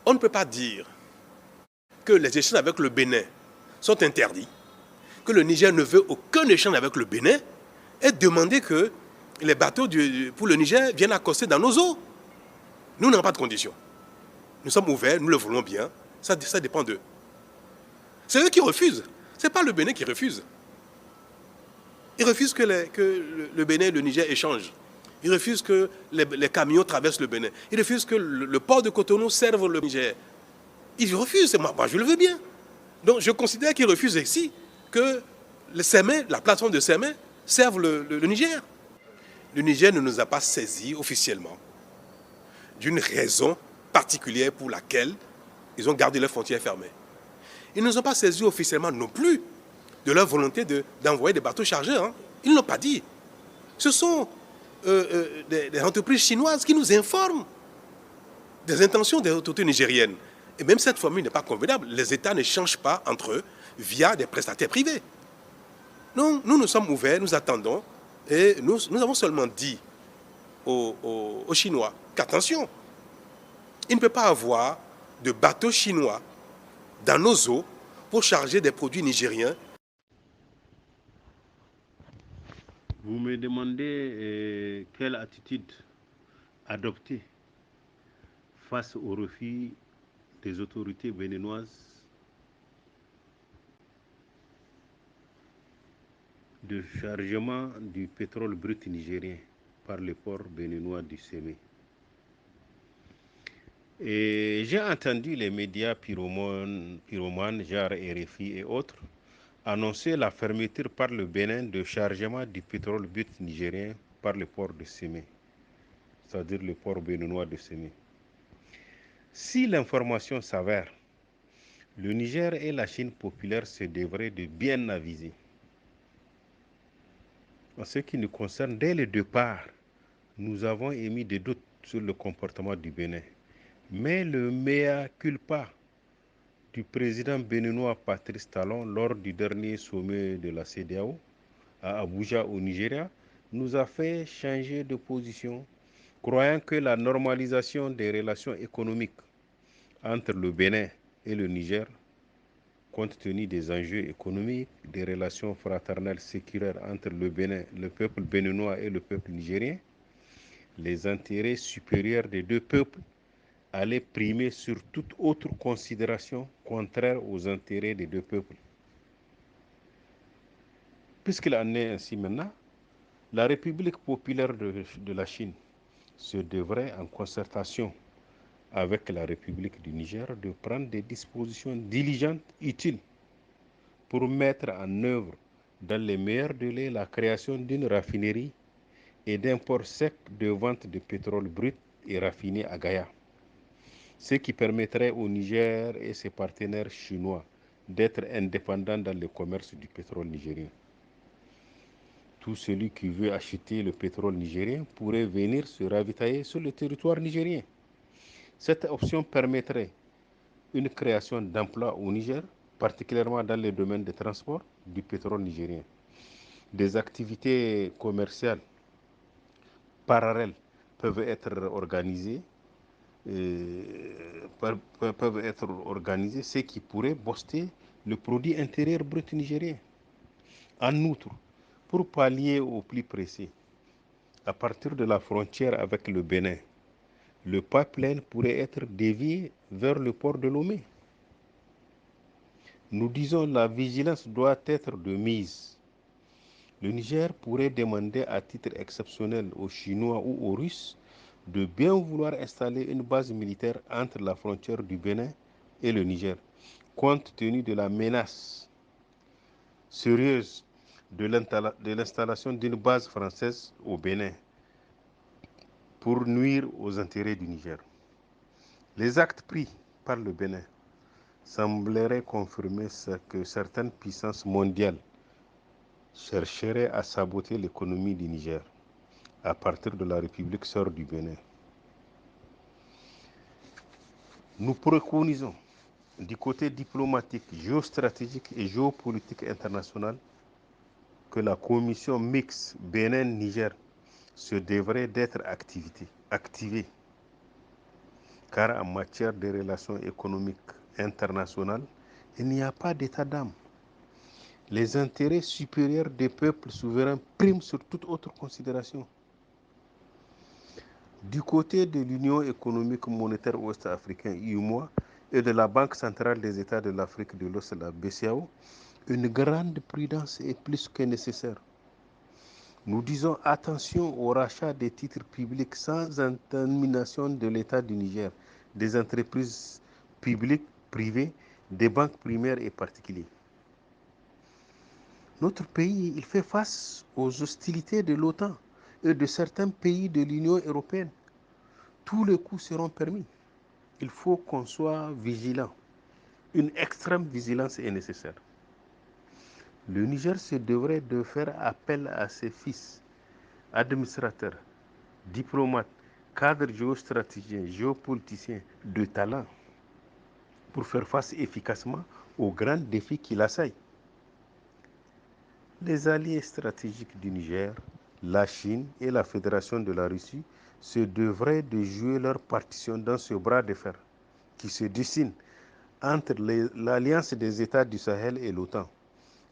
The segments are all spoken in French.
On ne peut pas dire que les échanges avec le Bénin sont interdits, que le Niger ne veut aucun échange avec le Bénin et demander que les bateaux pour le Niger viennent accoster dans nos eaux. Nous n'avons pas de conditions. Nous sommes ouverts, nous le voulons bien, ça dépend d'eux. C'est eux qui refusent, ce n'est pas le Bénin qui refuse. Ils refusent que le Bénin et le Niger échangent. Ils refusent que les camions traversent le Bénin. Ils refusent que le port de Cotonou serve le Niger. Ils refusent, moi je le veux bien. Donc je considère qu'ils refusent ici que la plateforme de Sémé serve le Niger. Le Niger ne nous a pas saisis officiellement d'une raison particulière pour laquelle ils ont gardé leurs frontières fermées. Ils ne nous ont pas saisis officiellement non plus de leur volonté d'envoyer des bateaux chargés. Hein. Ils ne l'ont pas dit. Ce sont des entreprises chinoises qui nous informent des intentions des autorités nigériennes. Et même cette formule n'est pas convenable. Les États ne changent pas entre eux via des prestataires privés. Non, nous sommes ouverts, nous attendons. Et nous avons seulement dit aux Chinois qu'attention, il ne peut pas avoir de bateaux chinois dans nos eaux pour charger des produits nigériens. Vous me demandez quelle attitude adopter face au refus des autorités béninoises de chargement du pétrole brut nigérien par le port béninois du Sémé. Et j'ai entendu les médias pyromanes, genre RFI et autres, annoncer la fermeture par le Bénin de chargement du pétrole brut nigérien par le port de Sémé, c'est-à-dire le port béninois de Sémé. Si l'information s'avère, le Niger et la Chine populaire se devraient de bien aviser. En ce qui nous concerne, dès le départ, nous avons émis des doutes sur le comportement du Bénin. Mais le mea culpa du président béninois Patrice Talon lors du dernier sommet de la CEDEAO à Abuja au Nigeria nous a fait changer de position, croyant que la normalisation des relations économiques entre le Bénin et le Niger, compte tenu des enjeux économiques, des relations fraternelles séculaires entre le Bénin, le peuple béninois et le peuple nigérien, les intérêts supérieurs des deux peuples allaient primer sur toute autre considération contraire aux intérêts des deux peuples. Puisqu'il en est ainsi maintenant, la République populaire de la Chine se devrait, en concertation avec la République du Niger, de prendre des dispositions diligentes utiles pour mettre en œuvre dans les meilleurs délais la création d'une raffinerie et d'un port sec de vente de pétrole brut et raffiné à Gaïa, ce qui permettrait au Niger et ses partenaires chinois d'être indépendants dans le commerce du pétrole nigérien. Tout celui qui veut acheter le pétrole nigérien pourrait venir se ravitailler sur le territoire nigérien. Cette option permettrait une création d'emplois au Niger, particulièrement dans le domaine des transports du pétrole nigérien. Des activités commerciales parallèles peuvent être organisées, ce qui pourrait booster le produit intérieur brut nigérien. En outre, pour pallier au plus pressé, à partir de la frontière avec le Bénin, le pipeline pourrait être dévié vers le port de Lomé. Nous disons la vigilance doit être de mise. Le Niger pourrait demander à titre exceptionnel aux Chinois ou aux Russes de bien vouloir installer une base militaire entre la frontière du Bénin et le Niger, compte tenu de la menace sérieuse de l'installation d'une base française au Bénin pour nuire aux intérêts du Niger. Les actes pris par le Bénin sembleraient confirmer que certaines puissances mondiales chercheraient à saboter l'économie du Niger à partir de la République sœur du Bénin. Nous préconisons du côté diplomatique, géostratégique et géopolitique international que la commission mixte Bénin-Niger se devrait d'être activée, car en matière de relations économiques internationales, il n'y a pas d'état d'âme. Les intérêts supérieurs des peuples souverains priment sur toute autre considération. Du côté de l'Union économique monétaire ouest-africaine, UEMOA, et de la Banque centrale des États de l'Afrique de l'Ouest, la BCEAO, une grande prudence est plus que nécessaire. Nous disons attention au rachat des titres publics sans intermination de l'État du Niger, des entreprises publiques, privées, des banques primaires et particulières. Notre pays, il fait face aux hostilités de l'OTAN et de certains pays de l'Union européenne. Tous les coups seront permis. Il faut qu'on soit vigilant. Une extrême vigilance est nécessaire. Le Niger se devrait de faire appel à ses fils, administrateurs, diplomates, cadres géostratégiens, géopoliticiens de talent pour faire face efficacement aux grands défis qui l'assaillent. Les alliés stratégiques du Niger, la Chine et la Fédération de la Russie se devraient de jouer leur partition dans ce bras de fer qui se dessine entre l'Alliance des États du Sahel et l'OTAN,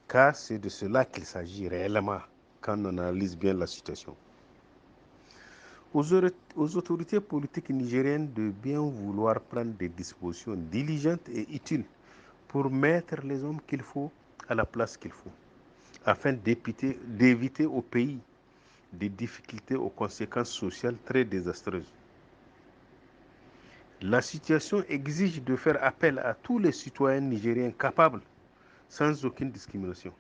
car c'est de cela qu'il s'agit réellement quand on analyse bien la situation. Aux autorités politiques nigériennes de bien vouloir prendre des dispositions diligentes et utiles pour mettre les hommes qu'il faut à la place qu'il faut, afin d'éviter au pays des difficultés aux conséquences sociales très désastreuses. La situation exige de faire appel à tous les citoyens nigériens capables, sans aucune discrimination.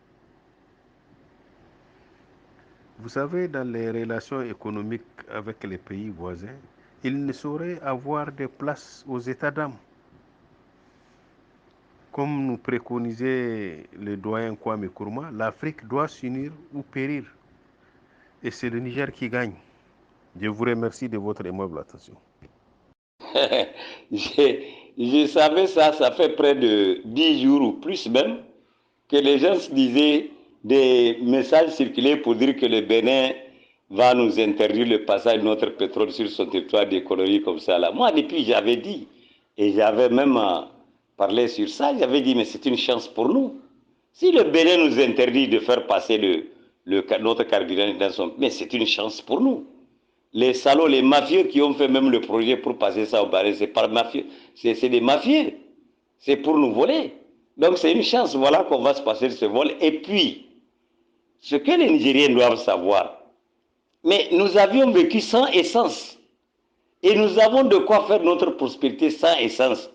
Vous savez, dans les relations économiques avec les pays voisins, il ne saurait avoir de place aux états d'âme. Comme nous préconisait le doyen Kwame Nkrumah, l'Afrique doit s'unir ou périr. Et c'est le Niger qui gagne. Je vous remercie de votre aimable attention. Je savais ça, ça fait près de 10 jours ou plus même, que les gens se disaient des messages circulaient pour dire que le Bénin va nous interdire le passage de notre pétrole sur son territoire d'économie comme ça. Là. Moi, depuis, j'avais dit, et j'avais même parlé sur ça, j'avais dit, mais c'est une chance pour nous. Si le Bénin nous interdit de faire passer notre carburant dans son... Mais c'est une chance pour nous. Les salauds, les mafieux qui ont fait même le projet pour passer ça au baril, c'est pas mafieux, c'est des mafieux. C'est pour nous voler. Donc c'est une chance, voilà qu'on va se passer de ce vol. Et puis, ce que les Nigériens doivent savoir, mais nous avions vécu sans essence. Et nous avons de quoi faire notre prospérité sans essence.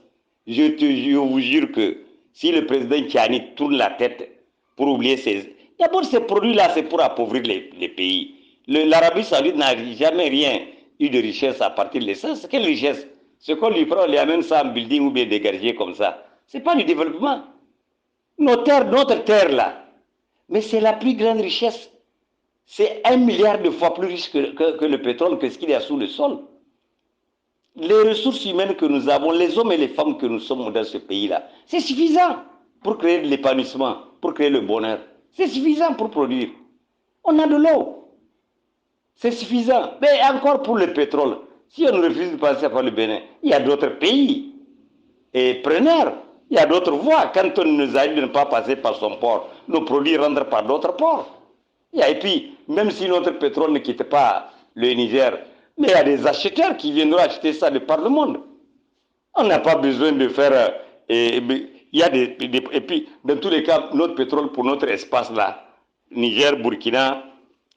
Je vous jure que si le président Kiani tourne la tête pour oublier ces... D'abord, ces produits-là, c'est pour appauvrir les pays. L'Arabie Saoudite n'a jamais rien eu de richesse à partir de l'essence. Quelle richesse? Ce qu'on lui prend, on lui amène ça en building ou bien des gardiers comme ça. Ce n'est pas du développement. Notre terre là, mais c'est la plus grande richesse. C'est 1 milliard de fois plus riche que le pétrole, que ce qu'il y a sous le sol. Les ressources humaines que nous avons, les hommes et les femmes que nous sommes dans ce pays-là, c'est suffisant pour créer de l'épanouissement, pour créer le bonheur. C'est suffisant pour produire. On a de l'eau. C'est suffisant. Mais encore pour le pétrole, si on refuse de passer par le Bénin, il y a d'autres pays et preneurs. Il y a d'autres voies. Quand on nous a dit de ne pas passer par son port, nos produits rentrent par d'autres ports. Et puis, même si notre pétrole ne quitte pas le Niger, mais il y a des acheteurs qui viendront acheter ça de par le monde. On n'a pas besoin de faire... et puis, dans tous les cas, notre pétrole pour notre espace là, Niger, Burkina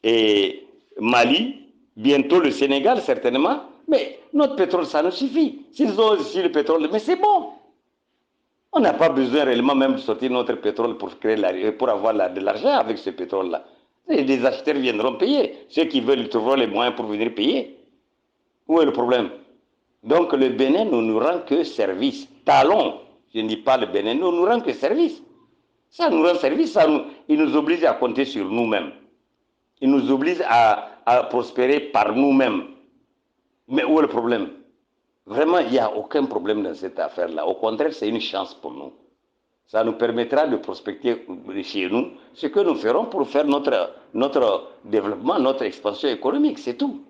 et Mali, bientôt le Sénégal certainement, mais notre pétrole ça nous suffit. S'ils ont aussi le pétrole, mais c'est bon. On n'a pas besoin réellement même de sortir notre pétrole pour avoir de l'argent avec ce pétrole-là. Les acheteurs viendront payer. Ceux qui veulent trouveront les moyens pour venir payer. Où est le problème? Donc le Bénin ne nous rend que service. Talon, je ne dis pas le Bénin, ne nous rend que service. Ça nous rend service, il nous oblige à compter sur nous-mêmes. Il nous oblige à prospérer par nous-mêmes. Mais où est le problème? Vraiment, il n'y a aucun problème dans cette affaire-là. Au contraire, c'est une chance pour nous. Ça nous permettra de prospecter chez nous ce que nous ferons pour faire notre développement, notre expansion économique, c'est tout.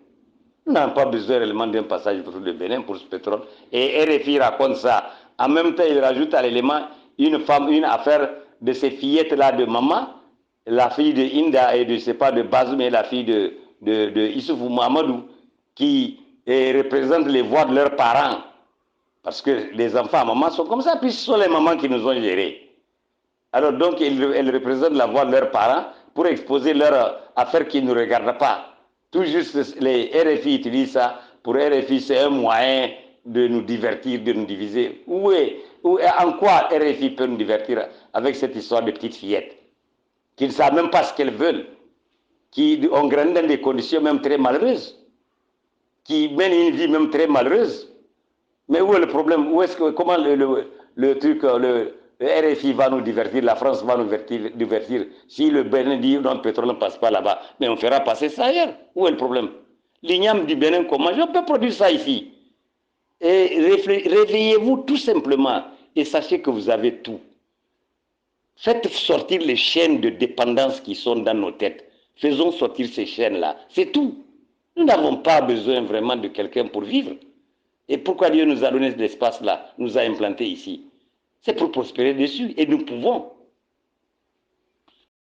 Nous n'avons pas besoin réellement d'un passage pour le Bénin pour ce pétrole. Et RFI raconte ça. En même temps, il rajoute à l'élément une affaire de ces fillettes-là de maman, la fille de Inda et de, c'est pas de Bazoum, mais la fille de Issoufou Mahamadou, qui représentent les voix de leurs parents. Parce que les enfants à maman sont comme ça, puis ce sont les mamans qui nous ont gérés. Alors donc, elles représentent la voix de leurs parents pour exposer leurs affaires qui ne nous regardent pas. Tout juste, les RFI utilisent ça. Pour RFI, c'est un moyen de nous divertir, de nous diviser. En quoi RFI peut nous divertir avec cette histoire de petites fillettes qui ne savent même pas ce qu'elles veulent, qui ont grandi dans des conditions même très malheureuses, qui mènent une vie même très malheureuse. Mais où est le problème? Comment le truc, le RFI va nous divertir, la France va nous divertir. Si le Bénin dit notre pétrole ne passe pas là-bas, mais on fera passer ça ailleurs. Où est le problème? L'igname du Bénin, comment? On peut produire ça ici. Et réveillez-vous tout simplement et sachez que vous avez tout. Faites sortir les chaînes de dépendance qui sont dans nos têtes. Faisons sortir ces chaînes-là. C'est tout. Nous n'avons pas besoin vraiment de quelqu'un pour vivre. Et pourquoi Dieu nous a donné cet espace-là, nous a implantés ici? C'est pour prospérer dessus. Et nous pouvons.